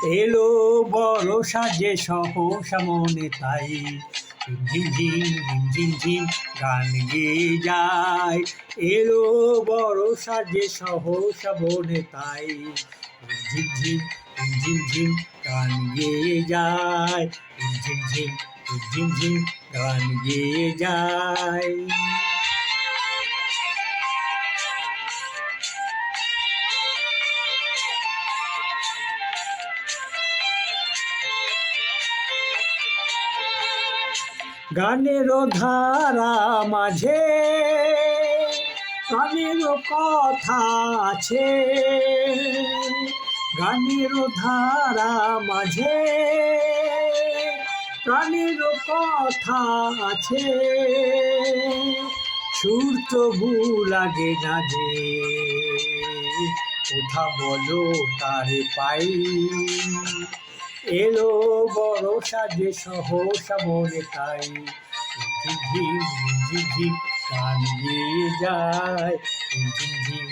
এলো বড় সাজে সহসা মনে তাই ঝিম ঝিম ঝিম ঝিম গান গেয়ে যায়। এলো বড় সাজে সহসা মনে তাই ঝিম ঝিম ঝিম ঝিম গান গেয়ে যায়। ঝিম ঝিম ঝিম ঝিম গান গেয়ে যায়। গানের ধারা মাঝে গানের কথা আছে। গানের ধারা মাঝে প্রাণের কথা আছে। সুর তবু লাগে না যে কোথা বলো তারে পাই। এলো বড় সাজে সহসা মনে তাই ঝিম ঝিম ঝিম ঝিম গান গেয়ে যায়। ঝিম ঝিম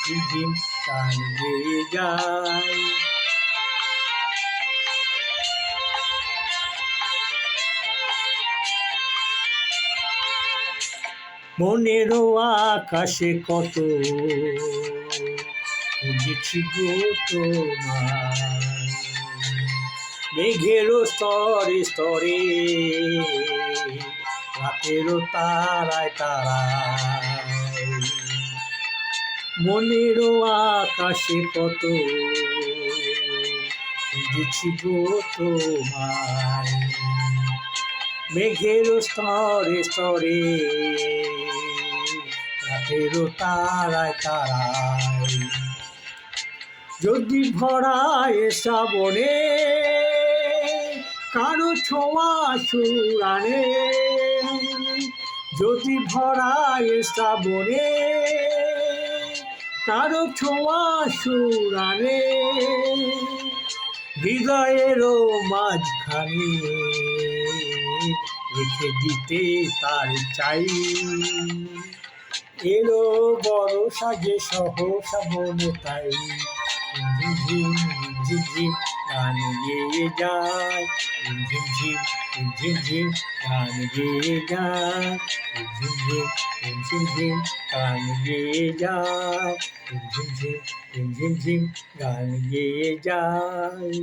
ঝিম ঝিম গান গেয়ে যায়। মনেরও আকাশে কত খুঁজেছি গো তোমার। মেঘেরও স্তরে স্তরে রাতেরও তারায় তারায়। মনেরও আকাশে কত খুঁজেছি গো তোমায়। মেঘেরও স্তরে স্তরে রাতেরও তারায় তারায়। যদি ভরায় শ্রাবণে কারো ছোঁয়া সুরানে। যদি ভরায় শ্রাবণে কারো ছোঁয়া সুরানে। হৃদয়েরও মাঝখানে রেখে দিতে তার চাই। এলো বড় সাজে সহসা মনে তাই ঝিম ঝিম ঝিম ঝিম গান গেয়ে যায়। ঝিম ঝিম ঝিম ঝিম গান গেয়ে যায়। ঝিম ঝিম ঝিম ঝিম গান গেয়ে যায়। ঝিম ঝিম ঝিম ঝিম গান গেয়ে যায়।